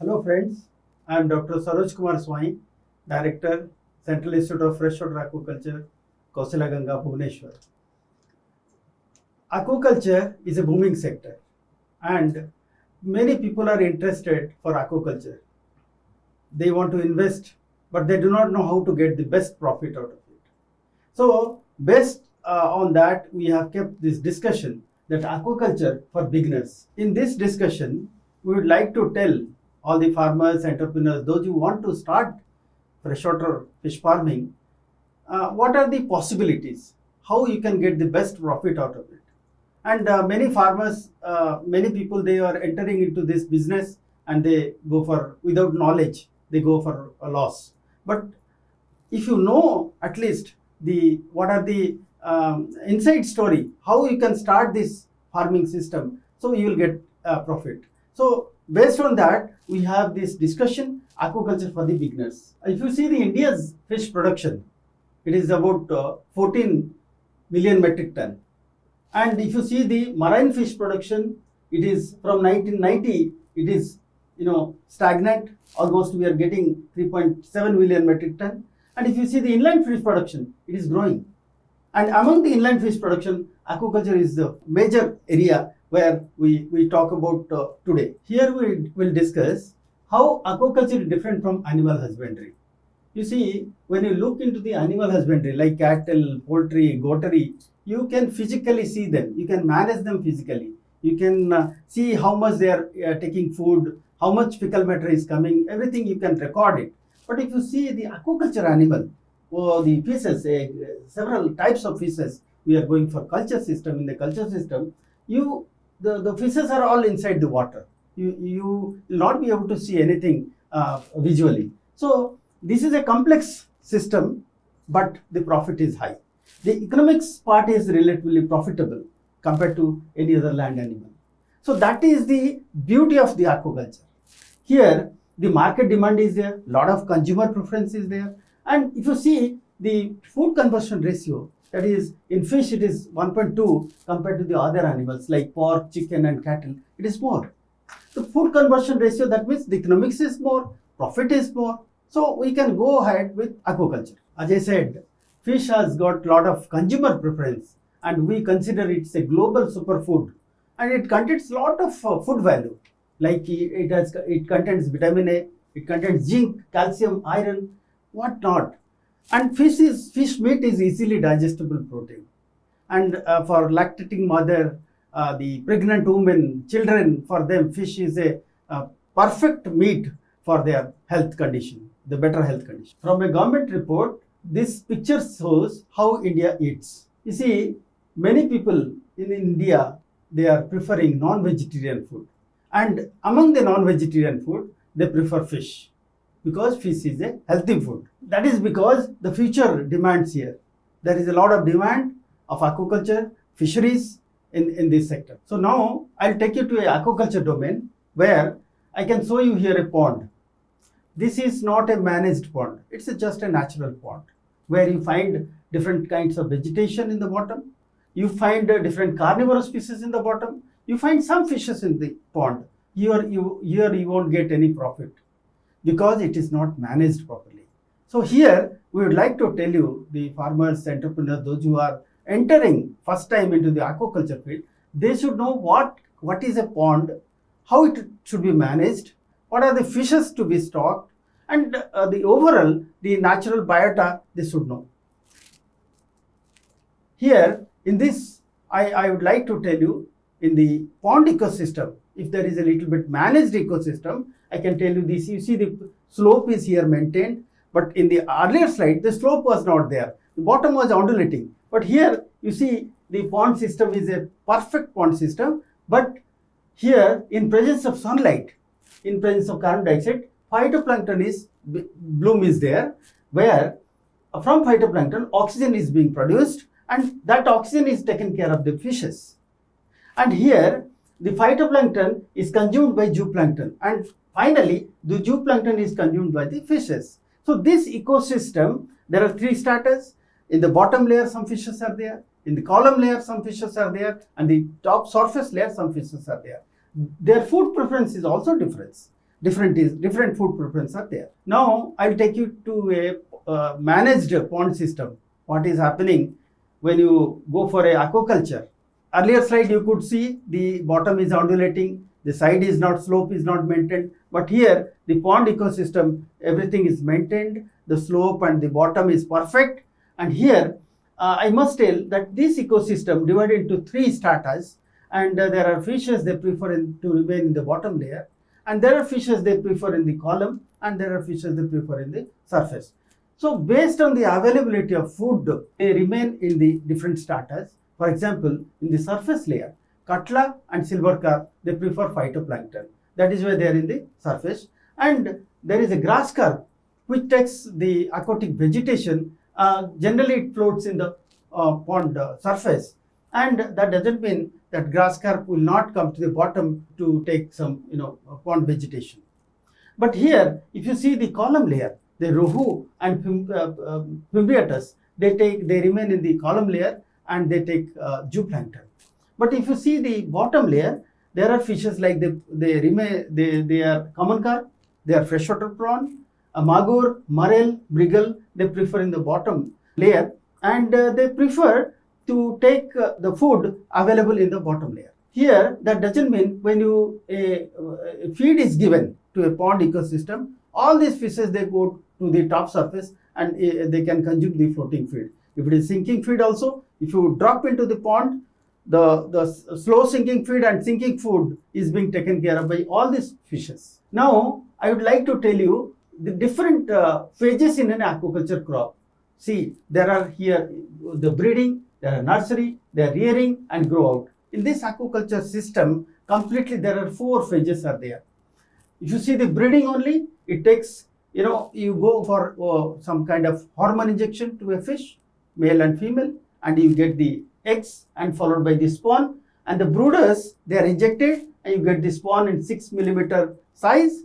Hello friends, I am Dr. Saroj Kumar Swami, Director, Central Institute of Freshwater Aquaculture, Kausalaganga, Bhubaneswar. Aquaculture is a booming sector and many people are interested for aquaculture. They want to invest but they do not know how to get the best profit out of it. So based on that, we have kept this discussion that aquaculture for beginners. In this discussion, we would like to tell all the farmers, entrepreneurs, those who want to start freshwater fish farming, what are the possibilities, how you can get the best profit out of it. And many farmers, many people, they are entering into this business and they go for, without knowledge, they go for a loss. But if you know at least the what are the inside story, how you can start this farming system, so you will get profit. So based on that, we have this discussion, aquaculture for the beginners. If you see the India's fish production, it is about 14 million metric ton. And if you see the marine fish production, it is from 1990, it is stagnant. Almost we are getting 3.7 million metric ton. And if you see the inland fish production, it is growing. And among the inland fish production, aquaculture is the major area where we talk about today. Here we will discuss how aquaculture is different from animal husbandry. You see, when you look into the animal husbandry like cattle, poultry, goatery, you can physically see them. You can manage them physically. You can see how much they are taking food, how much fecal matter is coming, everything you can record it. But if you see the aquaculture animal, or the fishes, several types of fishes, we are going for culture system. In the culture system, the fishes are all inside the water. You will not be able to see anything visually. So this is a complex system, but the profit is high. The economics part is relatively profitable compared to any other land animal. So that is the beauty of the aquaculture. Here, the market demand is there, lot of consumer preference is there. And if you see the food conversion ratio, that is in fish it is 1.2 compared to the other animals like pork, chicken and cattle, it is more. The food conversion ratio, that means the economics is more, profit is more. So we can go ahead with aquaculture. As I said, fish has got lot of consumer preference and we consider it's a global superfood and it contains lot of food value. Like it contains vitamin A, it contains zinc, calcium, iron, what not. And fish meat is easily digestible protein. And for lactating mother, the pregnant women, children, for them fish is a perfect meat for their health condition, the better health condition. From a government report, this picture shows how India eats. You see, many people in India, they are preferring non-vegetarian food. And among the non-vegetarian food, they prefer fish because fish is a healthy food. That is because the future demands here. There is a lot of demand of aquaculture, fisheries in this sector. So now I'll take you to an aquaculture domain where I can show you here a pond. This is not a managed pond. It's just a natural pond where you find different kinds of vegetation in the bottom. You find different carnivorous species in the bottom. You find some fishes in the pond. Here you won't get any profit because it is not managed properly. So here we would like to tell you, the farmers, entrepreneurs, those who are entering first time into the aquaculture field, they should know what is a pond, how it should be managed, what are the fishes to be stocked, and the overall, the natural biota, they should know. Here in this, I would like to tell you, in the pond ecosystem, if there is a little bit managed ecosystem, I can tell you this. You see the slope is here maintained, but in the earlier slide, the slope was not there. The bottom was undulating. But here you see the pond system is a perfect pond system, but here in presence of sunlight, in presence of carbon dioxide, phytoplankton bloom is there, where from phytoplankton oxygen is being produced and that oxygen is taken care of the fishes. And here the phytoplankton is consumed by zooplankton and finally the zooplankton is consumed by the fishes. So this ecosystem, there are three stratas. In the bottom layer some fishes are there, in the column layer some fishes are there, and the top surface layer some fishes are there. Their food preference is also different. different food preferences are there. Now I'll take you to a managed pond system. What is happening when you go for a aquaculture? Earlier slide you could see the bottom is undulating, the side is not, slope is not maintained, but here the pond ecosystem, everything is maintained, the slope and the bottom is perfect. And here I must tell that this ecosystem divided into 3 stratas, and there are fishes they prefer to remain in the bottom layer, and there are fishes they prefer in the column, and there are fishes they prefer in the surface. So based on the availability of food, they remain in the different stratas. For example, in the surface layer, cutla and silver carp, they prefer phytoplankton. That is why they are in the surface. And there is a grass carp which takes the aquatic vegetation. Generally it floats in the pond surface, and that doesn't mean that grass carp will not come to the bottom to take some pond vegetation. But here if you see the column layer, the rohu and Fimbriatus, they remain in the column layer and they take zooplankton. But if you see the bottom layer, there are fishes like they are common carp, they are freshwater prawn, magur, marel, briggle, they prefer in the bottom layer, and they prefer to take the food available in the bottom layer. Here that doesn't mean when a feed is given to a pond ecosystem, all these fishes they go to the top surface and they can consume the floating feed. If it is sinking feed also, if you drop into the pond, the slow sinking feed and sinking food is being taken care of by all these fishes. Now I would like to tell you the different phases in an aquaculture crop. See, there are here the breeding, there are nursery, there are rearing and grow out. In this aquaculture system, completely there are 4 phases are there. If you see the breeding only, it takes, you go for some kind of hormone injection to a fish, male and female, and you get the eggs and followed by the spawn. And the brooders, they are injected and you get the spawn in 6 millimeter size.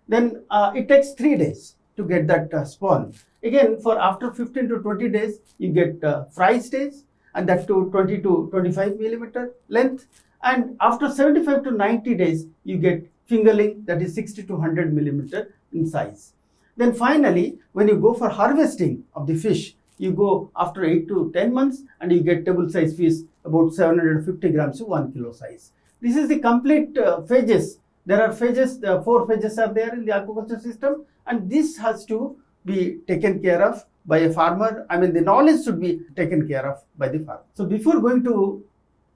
Then it takes 3 days to get that spawn. Again, for after 15 to 20 days, you get fry stage, and that to 20 to 25 millimeter length. And after 75 to 90 days, you get fingerling, that is 60 to 100 millimeter in size. Then finally, when you go for harvesting of the fish, you go after 8 to 10 months and you get table size fish about 750 grams to 1 kilo size. This is the complete phases. There are phases, the 4 phases are there in the aquaculture system, and this has to be taken care of by a farmer. I mean, the knowledge should be taken care of by the farmer. So before going to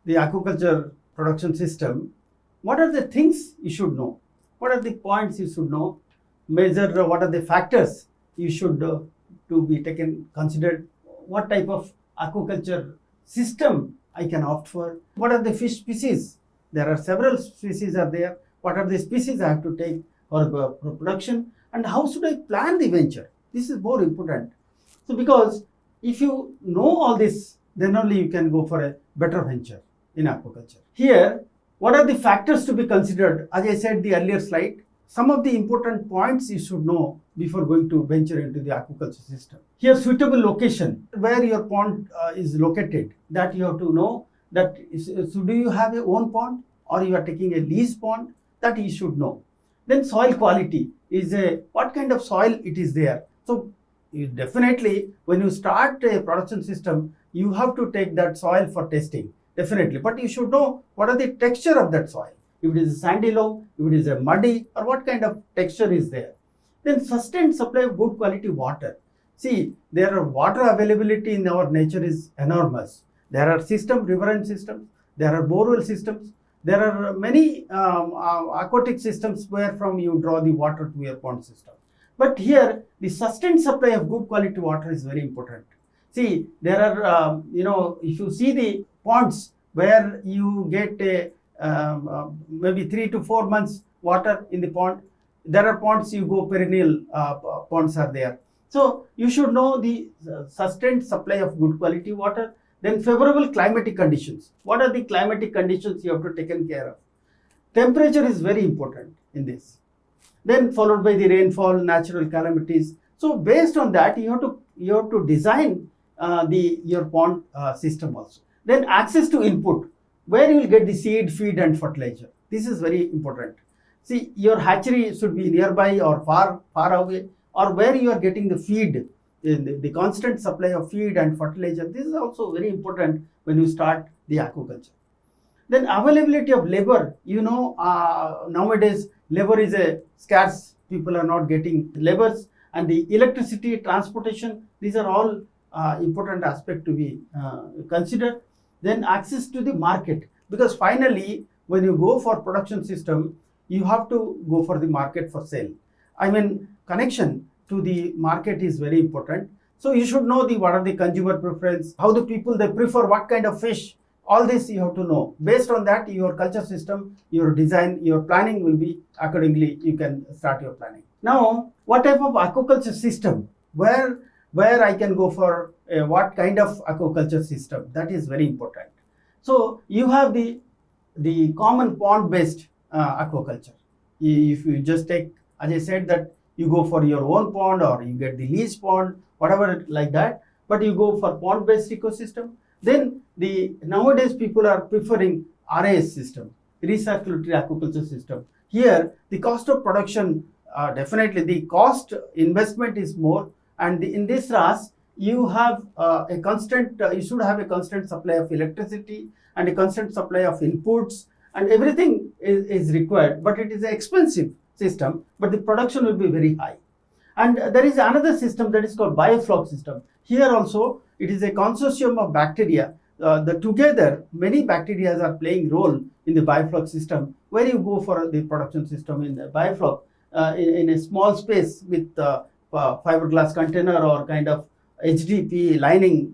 the aquaculture production system, what are the things you should know? What are the points you should know? Measure what are the factors you should to be taken considered? What type of aquaculture system I can opt for? What are the fish species? There are several species are there. What are the species I have to take for production? And how should I plan the venture? This is more important. So because if you know all this, then only you can go for a better venture in aquaculture. Here, what are the factors to be considered? As I said the earlier slide, some of the important points you should know before going to venture into the aquaculture system. Here, suitable location, where your pond is located, that you have to know. That is, so do you have your own pond or you are taking a lease pond? That you should know. Then soil quality is what kind of soil it is there. So you definitely, when you start a production system, you have to take that soil for testing, definitely. But you should know what are the texture of that soil. If it is a sandy loam, if it is a muddy, or what kind of texture is there. Then sustained supply of good quality water. See, there are water availability in our nature is enormous. There are riverine systems, there are borewell systems, there are many aquatic systems where from you draw the water to your pond system. But here, the sustained supply of good quality water is very important. See, there are, if you see the ponds where you get maybe 3 to 4 months water in the pond, there are ponds you go perennial ponds are there. So you should know the sustained supply of good quality water. Then favorable climatic conditions. What are the climatic conditions you have to take care of? Temperature is very important in this. Then followed by the rainfall, natural calamities. So based on that, you have to design your pond system also. Then access to input, where you will get the seed, feed and fertilizer. This is very important. See, your hatchery should be nearby or far away, or where you are getting the feed, the constant supply of feed and fertilizer. This is also very important when you start the aquaculture. Then availability of labor, nowadays labor is a scarce, people are not getting labors, and the electricity, transportation, these are all important aspect to be considered. Then access to the market, because finally when you go for production system, you have to go for the market for sale. I mean, connection to the market is very important. So you should know what are the consumer preference, how the people they prefer, what kind of fish. All this you have to know. Based on that, your culture system, your design, your planning will be accordingly. You can start your planning. Now, what type of aquaculture system? Where I can go for what kind of aquaculture system? That is very important. So you have the common pond-based aquaculture. If you just take, as I said, that you go for your own pond or you get the lease pond, whatever like that, but you go for pond-based ecosystem. Then nowadays people are preferring RAS system, recirculatory aquaculture system. Here the cost of production, definitely the cost investment is more, and in this RAS you have a constant, you should have a constant supply of electricity and a constant supply of inputs, and everything is required, but it is an expensive system, but the production will be very high. And there is another system that is called biofloc system. Here also it is a consortium of bacteria. Together many bacteria are playing role in the biofloc system, where you go for the production system in the biofloc in a small space with fiberglass container or kind of HDP lining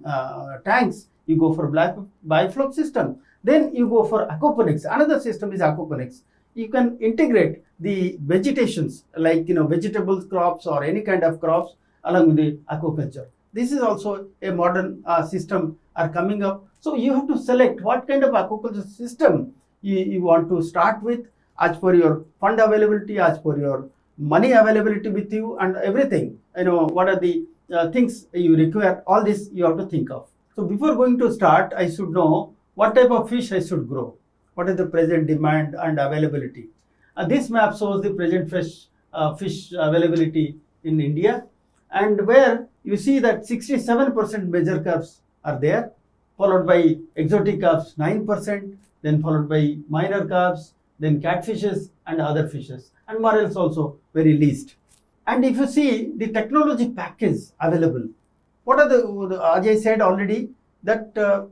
tanks. You go for biofloc system. Then you go for aquaponics. Another system is aquaponics. You can integrate the vegetations like vegetables crops or any kind of crops along with the aquaculture. This is also a modern system are coming up. So you have to select what kind of aquaculture system you want to start with, as per your fund availability, as per your money availability with you, and everything. What are the things you require. All this you have to think of. So before going to start, I should know what type of fish I should grow. What is the present demand and availability? This map shows the present fish availability in India, and where you see that 67% major carps are there, followed by exotic carps 9%, then followed by minor carps, then catfishes and other fishes, and morels also very least. And if you see the technology package available, what are as I said already, that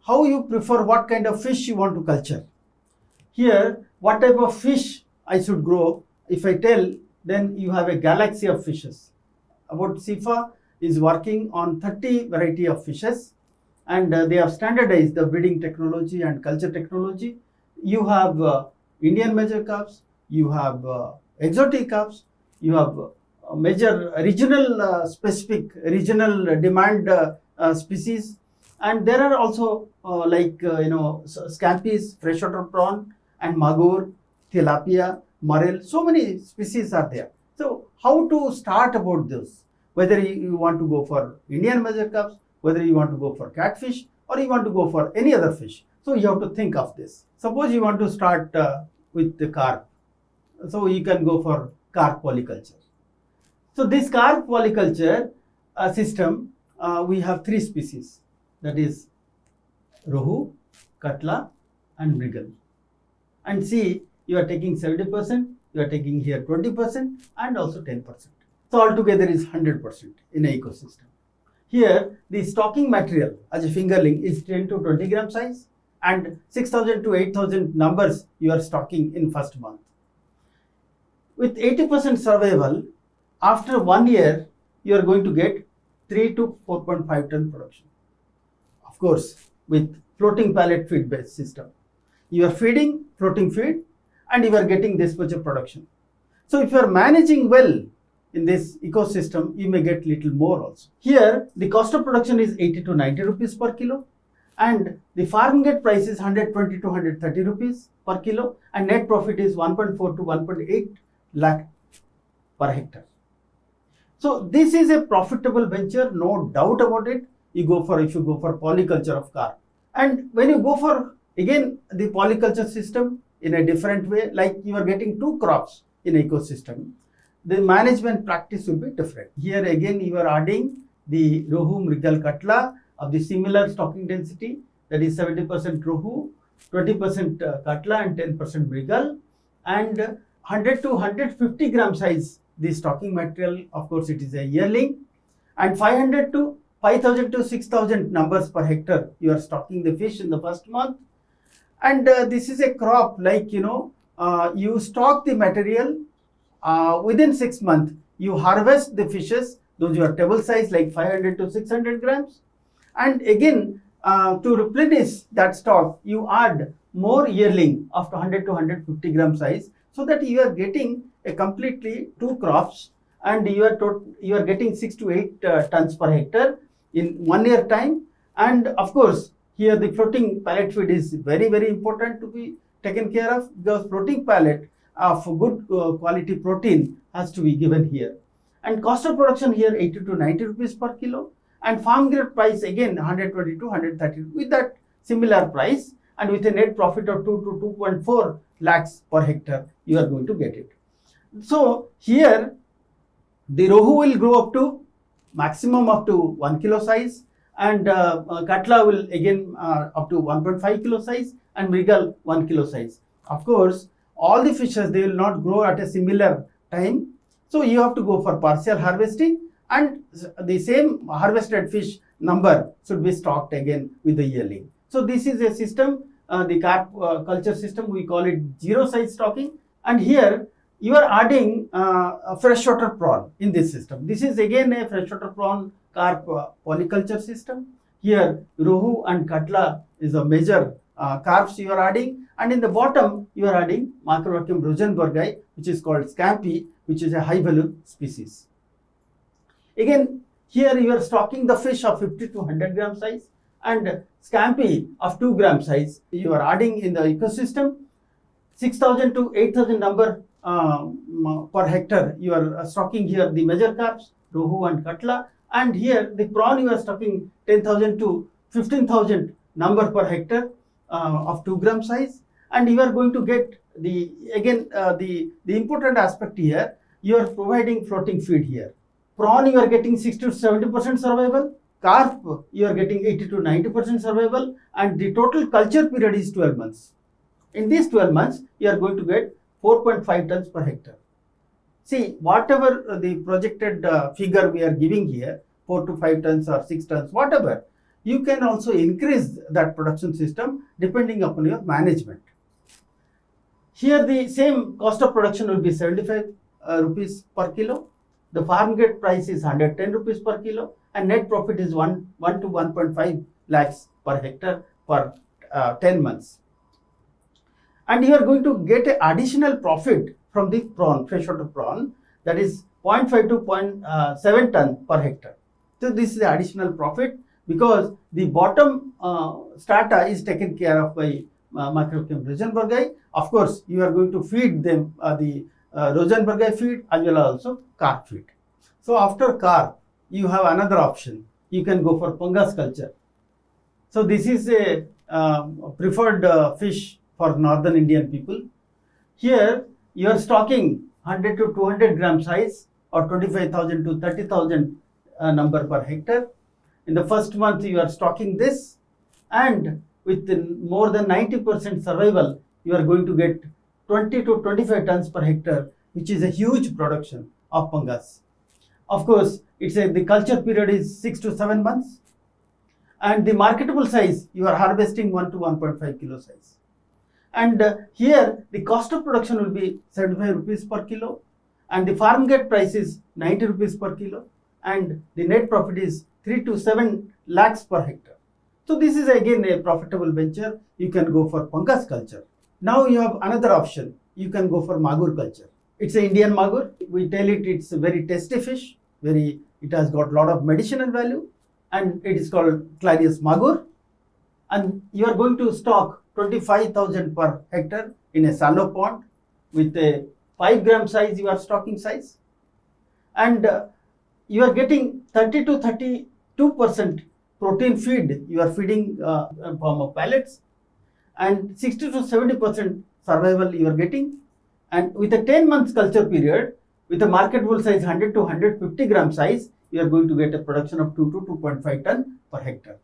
how you prefer what kind of fish you want to culture. Here, what type of fish I should grow, if I tell, then you have a galaxy of fishes. About CIFA is working on 30 variety of fishes, and they have standardized the breeding technology and culture technology. You have Indian major carps, you have exotic carps, you have major regional specific regional demand species, and there are also scampies, freshwater prawn, and magur, tilapia, morel. So many species are there. So how to start about this? Whether you want to go for Indian major carps, whether you want to go for catfish, or you want to go for any other fish. So you have to think of this. Suppose you want to start with the carp. So you can go for carp polyculture. So this carp polyculture system, we have 3 species. That is rohu, katla, and mrigal. And see, you are taking 70%, you are taking here 20%, and also 10%. So altogether is 100% in an ecosystem. Here, the stocking material as a fingerling is 10 to 20 gram size, and 6,000 to 8,000 numbers you are stocking in first month. With 80% survival, after 1 year, you are going to get 3 to 4.5 ton production. Of course, with floating pellet feed based system. You are feeding floating feed and you are getting this much of production. So if you are managing well in this ecosystem, you may get little more also. Here, the cost of production is 80 to 90 rupees per kilo, and the farm gate price is 120 to 130 rupees per kilo, and net profit is 1.4 to 1.8 lakh per hectare. So this is a profitable venture, no doubt about it. If you go for polyculture of carp. And when you go for again the polyculture system, in a different way, like you are getting two crops in ecosystem, the management practice will be different. Here again you are adding the Rohu, Mrigal, Katla of the similar stocking density, that is 70% Rohu, 20% Katla and 10% Mrigal, and 100 to 150 gram size the stocking material, of course it is a yearling, and 500 to 5000 to 6000 numbers per hectare you are stocking the fish in the first month. And this is a crop, like you stock the material, within 6 months you harvest the fishes, those are table size like 500 to 600 grams, and again to replenish that stock you add more yearling of 100 to 150 gram size, so that you are getting a completely two crops, and you are getting 6 to 8 tons per hectare in 1 year time. And of course here the floating pellet feed is very important to be taken care of, because floating pellet of good quality protein has to be given here. And cost of production here 80 to 90 rupees per kilo, and farm grade price again 120 to 130 with that similar price, and with a net profit of 2 to 2.4 lakhs per hectare you are going to get it. So here the Rohu will grow up to maximum up to 1 kilo size, and Katla will again up to 1.5 kilo size, and Mrigal 1 kilo size. Of course all the fishes, they will not grow at a similar time, so you have to go for partial harvesting, and the same harvested fish number should be stocked again with the yearling. So this is a system, the carp culture system, we call it zero size stocking. And here you are adding a freshwater prawn in this system. This is again a freshwater prawn carp polyculture system. Here Rohu and Katla is a major carps you are adding, and in the bottom you are adding Macrovacuum rosenbergi, which is called scampi, which is a high value species. Again here you are stocking the fish of 50 to 100 gram size, and scampi of 2 gram size you are adding in the ecosystem. 6000 to 8000 number per hectare you are stocking here the major carps Rohu and Katla, and here the prawn you are stocking 10,000 to 15,000 number per hectare of 2 gram size. And you are going to get the important aspect here, you are providing floating feed here. Prawn you are getting 60 to 70% survival, carp you are getting 80 to 90% survival, and the total culture period is 12 months. In these 12 months you are going to get 4.5 tons per hectare. See, whatever the projected figure we are giving here, 4 to 5 tons or 6 tons, whatever, you can also increase that production system depending upon your management. Here the same cost of production will be 75 rupees per kilo. The farm gate price is 110 rupees per kilo, and net profit is 1 to 1.5 lakhs per hectare for 10 months. And you are going to get an additional profit from the prawn, freshwater prawn, that is 0.5 to 0.7 ton per hectare. So this is the additional profit, because the bottom strata is taken care of by Macrovacuum rosenbergi. Of course you are going to feed them the rosenbergi feed as well as also carp feed. So after carp you have another option, you can go for Pangas culture. So this is a preferred fish for northern Indian people. Here you are stocking 100 to 200 gram size, or 25,000 to 30,000 number per hectare. In the first month you are stocking this, and with more than 90% survival you are going to get 20 to 25 tons per hectare, which is a huge production of Pangas. Of course the culture period is 6 to 7 months, and the marketable size you are harvesting 1 to 1.5 kilo size. And here the cost of production will be 75 rupees per kilo, and the farm gate price is 90 rupees per kilo, and the net profit is 3 to 7 lakhs per hectare. So this is again a profitable venture. You can go for Pangas culture. Now you have another option, you can go for Magur culture. It's an Indian Magur. We tell it's a very tasty fish, it has got a lot of medicinal value, and it is called Clarias Magur. And you are going to stock 25,000 per hectare in a shallow pond with a 5 gram size you are stocking size, and you are getting 30 to 32% protein feed you are feeding in form of pellets, and 60 to 70% survival you are getting. And with a 10 months culture period, with a marketable size 100 to 150 gram size, you are going to get a production of 2 to 2.5 ton per hectare.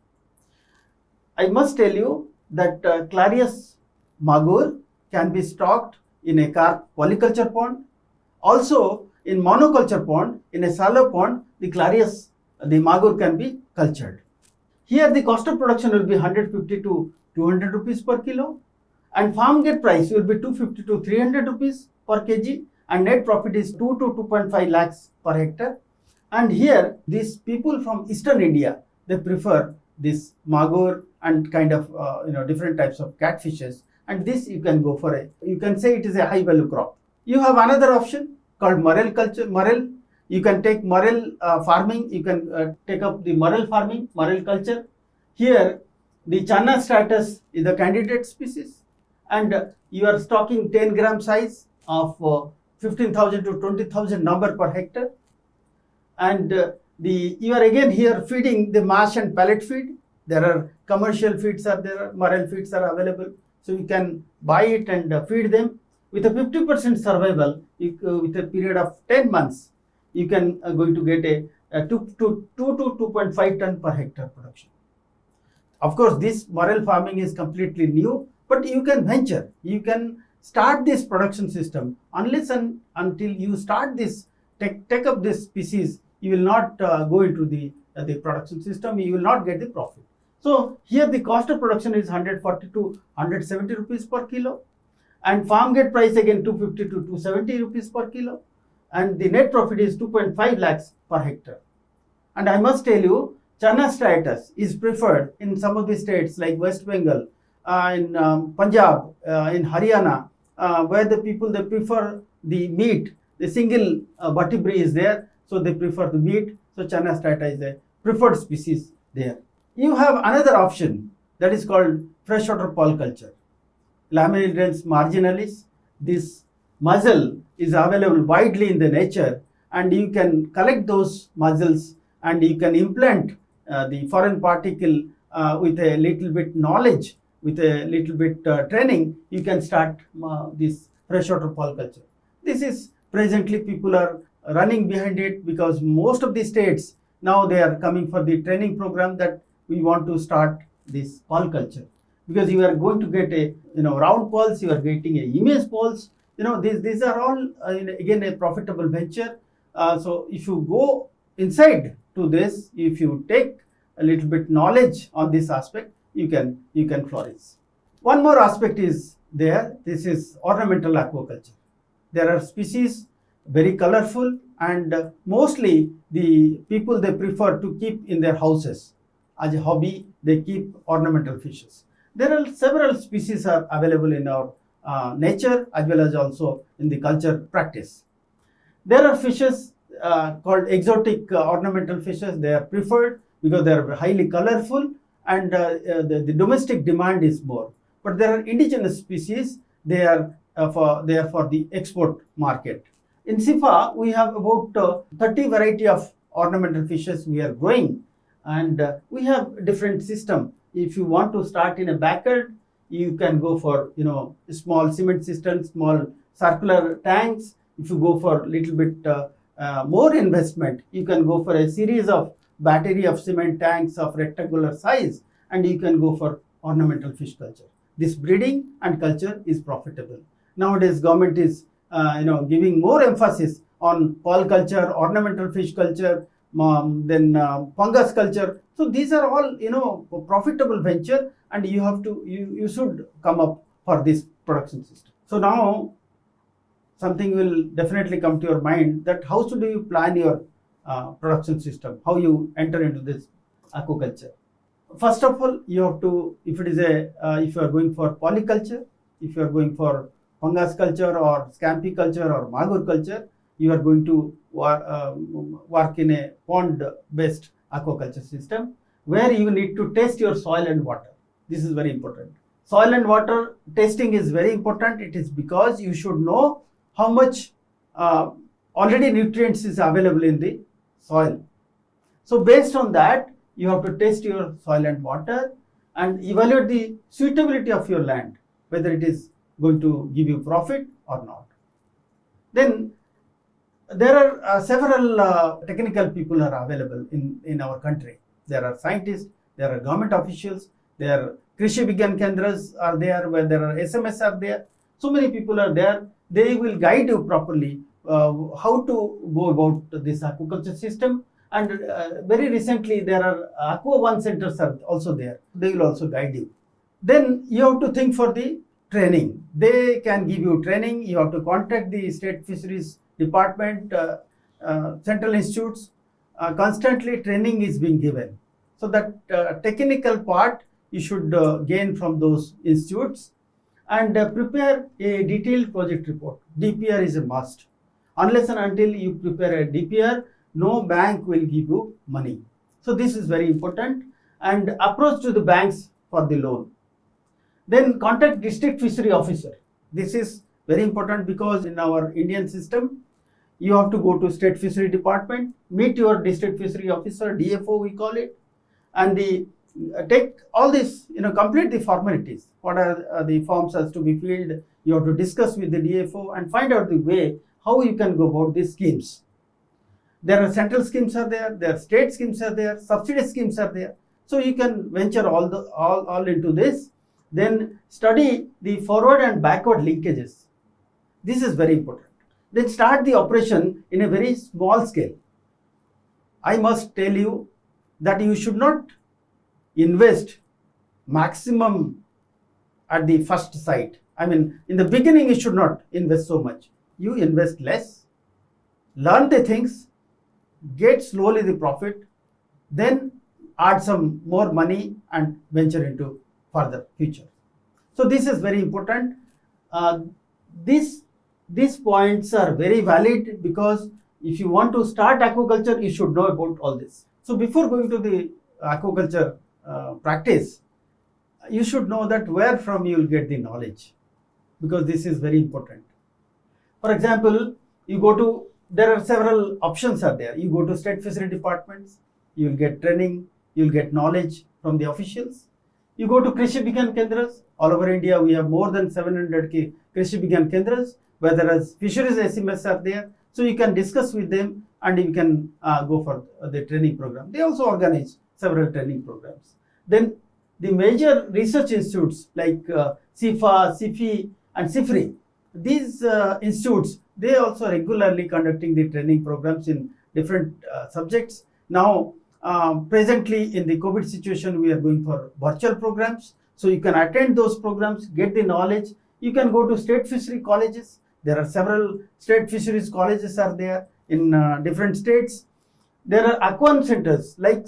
I must tell you that Clarias Magur can be stocked in a carp polyculture pond. Also, in monoculture pond, in a shallow pond, the Magur can be cultured. Here the cost of production will be 150 to 200 rupees per kilo, and farm gate price will be 250 to 300 rupees per kg, and net profit is 2 to 2.5 lakhs per hectare. And here these people from eastern India, they prefer this Magur and kind of different types of catfishes, and this you can go for you can say it is a high value crop. You have another option called Morel culture. Morel, you can take Morel farming, you can take up the Morel farming, Morel culture. Here the Channa stratus is the candidate species, and you are stocking 10 gram size of 15,000 to 20,000 number per hectare, and you are again here feeding the mash and pellet feed. There are commercial feeds are there, Morel feeds are available, so you can buy it and feed them. With a 50% survival, with a period of 10 months, you can going to get a 2 to 2.5 ton per hectare production. Of course, this Morel farming is completely new, but you can venture, you can start this production system. Unless and until you start this, take up this species, you will not go into the production system, you will not get the profit. So here the cost of production is 140 to 170 rupees per kilo, and farm gate price again 250 to 270 rupees per kilo, and the net profit is 2.5 lakhs per hectare. And I must tell you, Channa striatus is preferred in some of the states like West Bengal, in Punjab, in Haryana, where the people they prefer the meat. The single vertebrae is there, so they prefer the meat. So Channa striata is a preferred species there. You have another option that is called freshwater polyculture. Laminidens marginalis. This mussel is available widely in the nature, and you can collect those mussels and you can implant the foreign particle with a little bit knowledge, with a little bit training. You can start this freshwater polyculture. This is presently people are running behind it, because most of the states now they are coming for the training program that we want to start this polyculture, because you are going to get a round poles, you are getting a image poles. These are all again a profitable venture. So if you go inside to this, if you take a little bit knowledge on this aspect, you can flourish. One more aspect is there. This is ornamental aquaculture. There are species very colorful, and mostly the people they prefer to keep in their houses as a hobby. They keep ornamental fishes. There are several species are available in our nature as well as also in the culture practice. There are fishes called exotic ornamental fishes. They are preferred because they are highly colorful, and the domestic demand is more. But there are indigenous species. They are for the export market. In SIFA, we have about 30 variety of ornamental fishes we are growing, and we have different system. If you want to start in a backyard, you can go for small cement cisterns, small circular tanks. If you go for little bit more investment, you can go for a series of battery of cement tanks of rectangular size, and you can go for ornamental fish culture. This breeding and culture is profitable. Nowadays, government is giving more emphasis on polyculture, ornamental fish culture, then fungus culture. So these are all profitable venture, and you should come up for this production system. So now something will definitely come to your mind, that how should you plan your production system, how you enter into this aquaculture. First of all, you have to, if you are going for polyculture, if you are going for fungus culture or scampi culture or magur culture, you are going to work in a pond-based aquaculture system, where you need to test your soil and water. This is very important. Soil and water testing is very important. It is because you should know how much already nutrients is available in the soil. So based on that, you have to test your soil and water and evaluate the suitability of your land, whether it is going to give you profit or not. Then there are several technical people are available in our country. There are scientists, there are government officials, there are Krishi Vigyan Kendras are there, where there are SMS are there. So many people are there. They will guide you properly how to go about this aquaculture system. And very recently there are Aqua One centers are also there. They will also guide you. Then you have to think for the training. They can give you training. You have to contact the state fisheries department, central institutes. Constantly training is being given. So that technical part you should gain from those institutes, and prepare a detailed project report. DPR is a must. Unless and until you prepare a DPR, no bank will give you money. So this is very important. And approach to the banks for the loan. Then contact district fishery officer. This is very important because in our Indian system, you have to go to state fishery department, meet your district fishery officer, DFO we call it, and take all this, complete the formalities. What are the forms has to be filled? You have to discuss with the DFO and find out the way how you can go about these schemes. There are central schemes are there are state schemes are there, subsidy schemes are there. So you can venture all into this. Then study the forward and backward linkages. This is very important. Then start the operation in a very small scale. I must tell you that you should not invest maximum at the first site. I mean, in the beginning, you should not invest so much. You invest less, learn the things, get slowly the profit, then add some more money and venture into further future. So this is very important. These points are very valid because if you want to start aquaculture, you should know about all this. So before going to the aquaculture practice, you should know that where from you will get the knowledge, because this is very important. For example, there are several options are there. You go to state fishery departments, you will get training, you will get knowledge from the officials. You go to Krishi Vigyan Kendras. All over India, we have more than 700 Krishi Vigyan Kendras, where there is fisheries SMS are there. So you can discuss with them and you can go for the training program. They also organize several training programs. Then the major research institutes like CIFA, CIFI and CIFRI, these institutes, they also regularly conducting the training programs in different subjects. Now, presently in the COVID situation, we are going for virtual programs. So you can attend those programs, get the knowledge. You can go to state fishery colleges. There are several state fisheries colleges are there in different states. There are Aqua One centers, like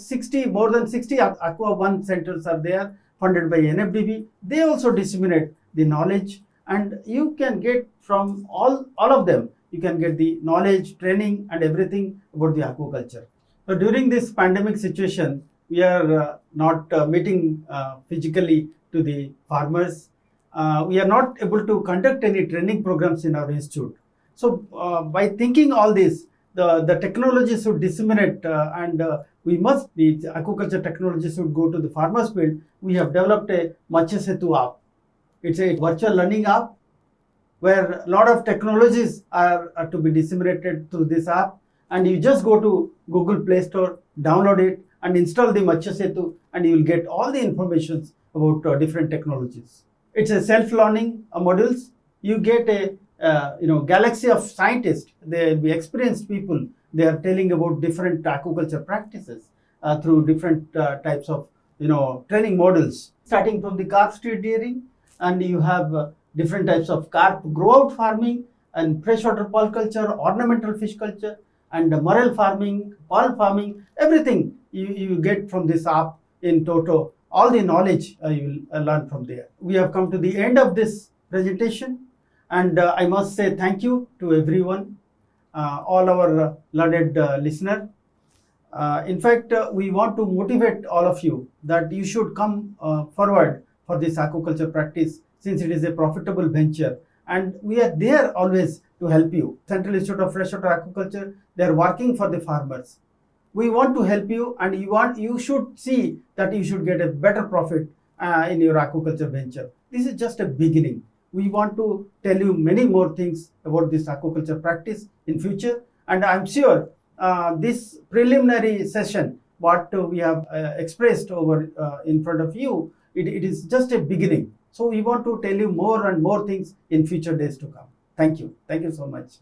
more than 60 Aqua One centers are there, funded by NFDB. They also disseminate the knowledge, and you can get from all of them, you can get the knowledge, training and everything about the aquaculture. So during this pandemic situation, we are not meeting physically to the farmers. We are not able to conduct any training programs in our institute. So by thinking all this, the technology should disseminate and the aquaculture technology should go to the farmers field. We have developed a Matsya Setu app. It's a virtual learning app where a lot of technologies are to be disseminated through this app. And you just go to Google Play Store, download it and install the Matsya Setu, and you will get all the information about different technologies. It's a self-learning modules. You get a galaxy of scientists. They will be experienced people. They are telling about different aquaculture practices through different types of training models, starting from the carp street rearing, and you have different types of carp grow out farming and freshwater pearl culture, ornamental fish culture, and morel farming, pearl farming. Everything you get from this app in toto. All the knowledge you will learn from there. We have come to the end of this presentation, and I must say thank you to everyone, all our learned listener. In fact, we want to motivate all of you that you should come forward for this aquaculture practice, since it is a profitable venture, and we are there always to help you. Central Institute of Freshwater Aquaculture, they are working for the farmers. We want to help you, and you should see that you should get a better profit in your aquaculture venture. This is just a beginning. We want to tell you many more things about this aquaculture practice in future, and I'm sure this preliminary session, what we have expressed over in front of you, it is just a beginning. So we want to tell you more and more things in future days to come. Thank you so much.